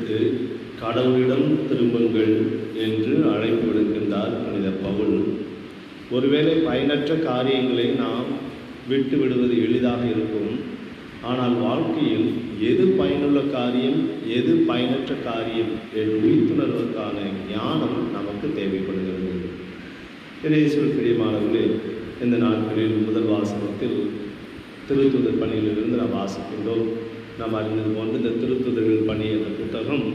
எடுத்து கடவுளிடம் திரும்புங்கள் என்று அழைப்பு விடுக்கின்றார் புனித பவுல். ஒருவேளை பயனற்ற காரியங்களை நாம் விட்டு விடுவது எளிதாக இருக்கும். ஆனால் வாழ்க்கையில் எது பயனுள்ள காரியம், எது பயனற்ற காரியம் என்று உயிர்த்துணர்வதற்கான ஞானம் நமக்கு தேவைப்படுகிறது. இயேசுவில் பிரியமானவர்களே, இந்த நாட்களில் முதல் வாசகத்தில் திருத்துதர் பணியிலிருந்து நாம் வாசிக்கின்றோம். நாம் அறிந்தது போன்று இந்த திருத்துதர்கள் பணி என்ற புத்தகம்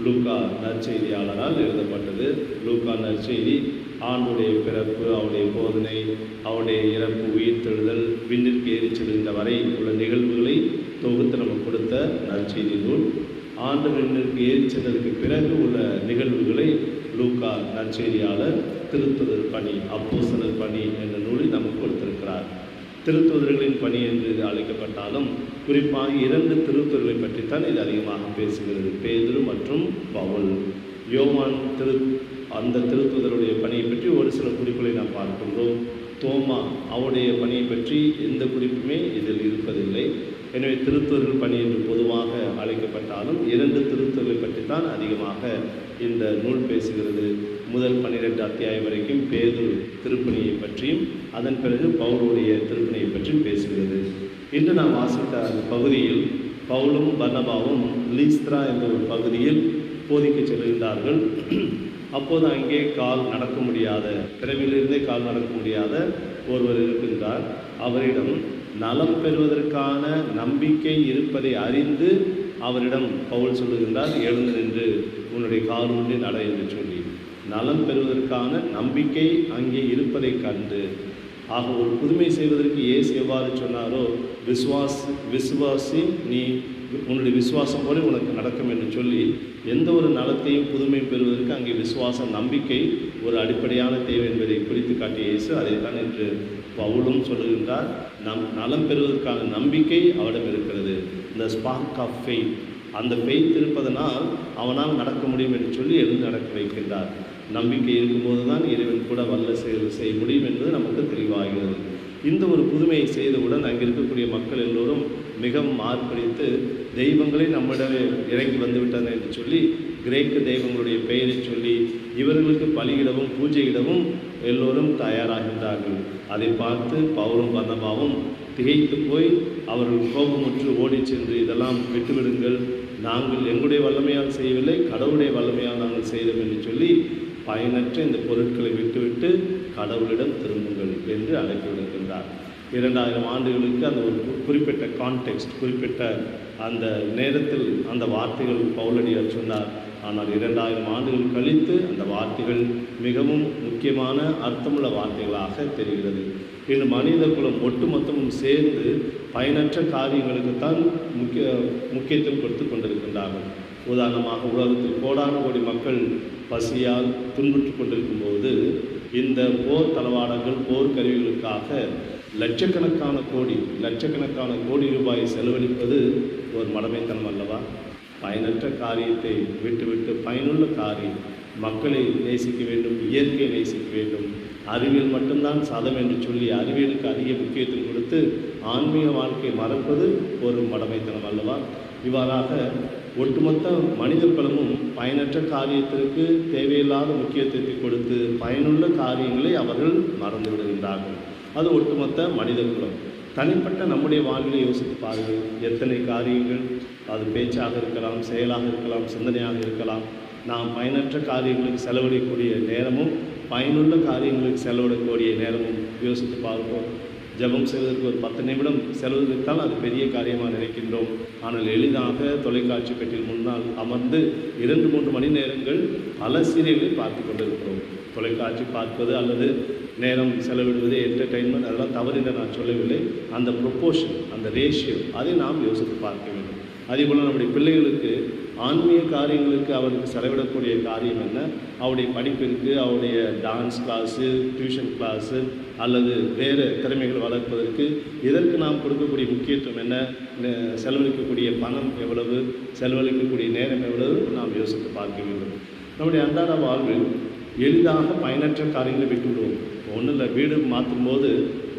லூக்கா நற்செய்தியாளரால் எழுதப்பட்டது. லூக்கா நற்செய்தி ஆண்டுடைய பிறப்பு, அவருடைய போதனை, அவருடைய இறப்பு, உயிர்த்தெழுதல், விண்ணிற்கு ஏறிச் செல்கின்ற வரை உள்ள நிகழ்வுகளை தொகுத்து நமக்கு கொடுத்த நற்செய்தி நூல். ஆண்டு விண்ணிற்கு ஏறிச் சென்றதற்கு பிறகு உள்ள நிகழ்வுகளை லூக்கா நற்செய்தியாளர் திருத்துதர் பணி, அப்போஸ்தலர் பணி என்ற நூலில் நமக்கு கொடுத்திருக்கிறார். திருத்துதர்களின் பணி என்று இது அழைக்கப்பட்டாலும் குறிப்பாக 2 திருத்துதர்களை பற்றித்தான் இது அதிகமாக பேசுகிறது. பேதுரு மற்றும் பவுல். யோவான் அந்த திருத்துதருடைய பணியை பற்றி ஒரு சில குறிப்புகளை நாம் பார்க்கின்றோம். தோமா அவருடைய பணியை பற்றி எந்த குறிப்புமே இதில் இருப்பதில்லை. எனவே திருத்துதர்கள் பணி என்று பொதுவாக அழைக்கப்பட்டாலும் 2 திருத்துதர்களை பற்றித்தான் அதிகமாக இந்த நூல் பேசுகிறது. முதல் 12 அத்தியாயம் வரைக்கும் பேதுரு திருப்பணியை பற்றியும் அதன் பிறகு பவுலுடைய திருப்பணியை பற்றியும் பேசுகிறது. இன்று நாம் வாசித்த அந்த பகுதியில் பவுலும் பர்னபாவும் லீஸ்த்ரா என்ற ஒரு பகுதியில் போதிக்க செல்கின்றார்கள். அப்போது அங்கே கால் நடக்க முடியாத, பிறவிலிருந்தே கால் நடக்க முடியாத ஒருவர் இருக்கின்றார். அவரிடம் நலம் பெறுவதற்கான நம்பிக்கை இருப்பதை அறிந்து அவரிடம் பவுல் சொல்லுகின்றார், எழுந்து நின்று உன்னுடைய கால் ஊன்றி நட என்று சொல்லி. நலம் பெறுவதற்கான நம்பிக்கை அங்கே இருப்பதை கண்டு, ஆக ஒரு புதுமை செய்வதற்கு இயேசு எவ்வாறு சொன்னாரோ, விசுவாசி நீ உன்னுடைய விசுவாசம் போல உனக்கு நடக்கும் என்று சொல்லி, எந்த ஒரு நலத்தையும் புதுமை பெறுவதற்கு அங்கே விசுவாசம், நம்பிக்கை ஒரு அடிப்படையான தேவை என்பதை குறித்து காட்டிய இயேசு அதைத்தான் என்று பவுலும் சொல்லுகின்றார். நலம் பெறுவதற்கான நம்பிக்கை அவரிடம் இருக்கிறது. இந்த ஸ்பார்க் ஆஃப் ஃபெய்த், அந்த ஃபெய்த் இருப்பதனால் அவனால் நடக்க முடியும் என்று சொல்லி எழுந்து நடக்க வைக்கின்றார். நம்பிக்கை இருக்கும்போது தான் இறைவன் கூட வல்ல செயல் செய்ய முடியும் என்பது நமக்கு தெளிவாகிறது. இந்த ஒரு புதுமையை செய்தவுடன் அங்கே இருக்கக்கூடிய மக்கள் எல்லோரும் மிகவும் ஆர்ப்பரித்து தெய்வங்களை நம்மிடமே இறங்கி வந்துவிட்டன என்று சொல்லி கிரேக்க தெய்வங்களுடைய பெயரை சொல்லி இவர்களுக்கு பலியிடவும் பூஜையிடவும் எல்லோரும் தயாராகின்றார்கள். அதை பார்த்து பவுலும் பர்னபாவும் திகைத்து போய் அவர்கள் கோபமுற்று ஓடி சென்று, இதெல்லாம் விட்டுவிடுங்கள், நாங்கள் எங்களுடைய வல்லமையால் செய்யவில்லை, கடவுளுடைய வல்லமையால் நாங்கள் செய்தோம் என்று சொல்லி பயனற்ற இந்த பொருட்களை விட்டுவிட்டு கடவுளிடம் திரும்புங்கள் என்று அழைப்பு விடுகின்றார். 2000 ஆண்டுகளுக்கு அந்த ஒரு குறிப்பிட்ட கான்டெக்ஸ்ட், குறிப்பிட்ட அந்த நேரத்தில் அந்த வார்த்தைகள் பவுலடியார் சொன்னார். ஆனால் 2000 ஆண்டுகள் கழித்து அந்த வார்த்தைகள் மிகவும் முக்கியமான அர்த்தமுள்ள வார்த்தைகளாக தெரிகிறது. இன்று மனித குலம் ஒட்டுமொத்தமும் சேர்ந்து பயனற்ற காரியங்களுக்குத்தான் முக்கியத்துவம் கொடுத்து கொண்டிருக்கின்றார்கள். உதாரணமாக உலகத்தில் கோடான கோடி மக்கள் பசியால் துன்புற்று கொண்டிருக்கும் போது இந்த போர் தளவாடங்கள், போர் கருவிகளுக்காக லட்சக்கணக்கான கோடி ரூபாயை செலவழிப்பது ஒரு மடமைத்தனம் அல்லவா? பயனற்ற காரியத்தை விட்டுவிட்டு பயனுள்ள காரியம், மக்களை நேசிக்க வேண்டும், இயற்கையை நேசிக்க வேண்டும், அறிவியல் மட்டும்தான் சதம் என்று சொல்லி அறிவியலுக்கு அதிக முக்கியத்துவம் கொடுத்து ஆன்மீக வாழ்க்கையை மறப்பது ஒரு மடமைத்தனம் அல்லவா? இவ்வாறாக ஒட்டுமொத்த மனித குலமும் பயனற்ற காரியத்திற்கு தேவையில்லாத முக்கியத்துவத்தை கொடுத்து பயனுள்ள காரியங்களை அவர்கள் மறந்து விடுகின்றார்கள். அது ஒட்டுமொத்த மனித குலம். தனிப்பட்ட நம்முடைய வாழ்விலை யோசித்து பாருங்கள். எத்தனை காரியங்கள், அது பேச்சாக இருக்கலாம், செயலாக இருக்கலாம், சிந்தனையாக இருக்கலாம், நாம் பயனற்ற காரியங்களுக்கு செலவிடக்கூடிய நேரமும் பயனுள்ள காரியங்களுக்கு செலவிடக்கூடிய நேரமும் யோசித்து பார்ப்போம். ஜெபம் செய்வதற்கு ஒரு 10 நிமிடம் செலவழித்தால் அது பெரிய காரியமாக நினைக்கின்றோம். ஆனால் எளிதாக தொலைக்காட்சி பெட்டியில் முன்னால் அமர்ந்து 2-3 மணி நேரங்கள் பல சீரியல்களை பார்த்து கொண்டிருக்கிறோம். தொலைக்காட்சி பார்ப்பது அல்லது நேரம் செலவிடுவது, என்டர்டெயின்மெண்ட், அதெல்லாம் தவறு என்று நான் சொல்லவில்லை. அந்த ப்ரொப்போர்ஷன், அந்த ரேஷியோ, அதை நாம் யோசித்து பார்க்க வேண்டும். அதேபோல் நம்முடைய பிள்ளைகளுக்கு ஆன்மீக காரியங்களுக்கு அவருக்கு செலவிடக்கூடிய காரியம் என்ன? அவருடைய படிப்பிற்கு, அவருடைய டான்ஸ் கிளாஸு, டியூஷன் கிளாஸு அல்லது வேறு திறமைகள் வளர்ப்பதற்கு இதற்கு நாம் கொடுக்கக்கூடிய முக்கியத்துவம் என்ன? செலவழிக்கக்கூடிய பணம் எவ்வளவு, செலவழிக்கக்கூடிய நேரம் எவ்வளவு நாம் யோசித்து பார்க்க வேண்டும். நம்முடைய அன்றாட வாழ்வில் எளிதாக பயனற்ற காரியங்களை விட்டுவிடுவோம். ஒன்றும் இல்லை, வீடு மாற்றும் போது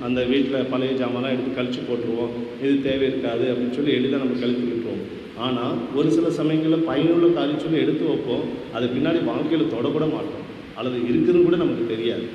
அந்த வீட்டில் பழைய ஜாமான்லாம் எடுத்து கழிச்சு போட்டுருவோம், இது தேவை இருக்காது அப்படின்னு சொல்லி எளிதாக நம்ம கழித்து விட்டுருவோம். ஆனால் ஒரு சில சமயங்களில் பயனுள்ள காரியம் சொல்லி எடுத்து வைப்போம், அது பின்னாடி வாழ்க்கையில் தொடக்கூட மாட்டோம், அல்லது இருக்குதுன்னு கூட நமக்கு தெரியாது.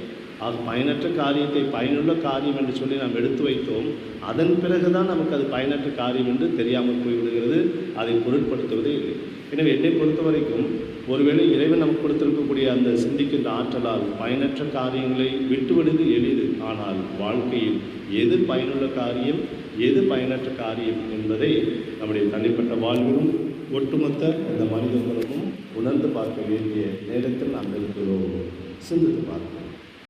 அது பயனற்ற காரியத்தை பயனுள்ள காரியம் என்று சொல்லி நாம் எடுத்து வைத்தோம், அதன் பிறகு தான் நமக்கு அது பயனற்ற காரியம் என்று தெரியாமல் போய்விடுகிறது, அதை பொருட்படுத்துவதே இல்லை. எனவே என்னை பொறுத்த வரைக்கும் ஒருவேளை இறைவன் நமக்கு கொடுத்திருக்கக்கூடிய அந்த சிந்திக்கின்ற ஆற்றலால் பயனற்ற காரியங்களை விட்டுவிடுவது எளிது. ஆனால் வாழ்க்கையில் எது பயனுள்ள காரியம், எது பயனற்ற காரியம் என்பதை நம்முடைய தனிப்பட்ட வாழ்விலும் ஒட்டுமொத்த இந்த மனித குலமும் உணர்ந்து பார்க்க வேண்டிய நேரத்தில் நாம் இருக்கிறோம். சிந்தித்து பார்ப்போம்.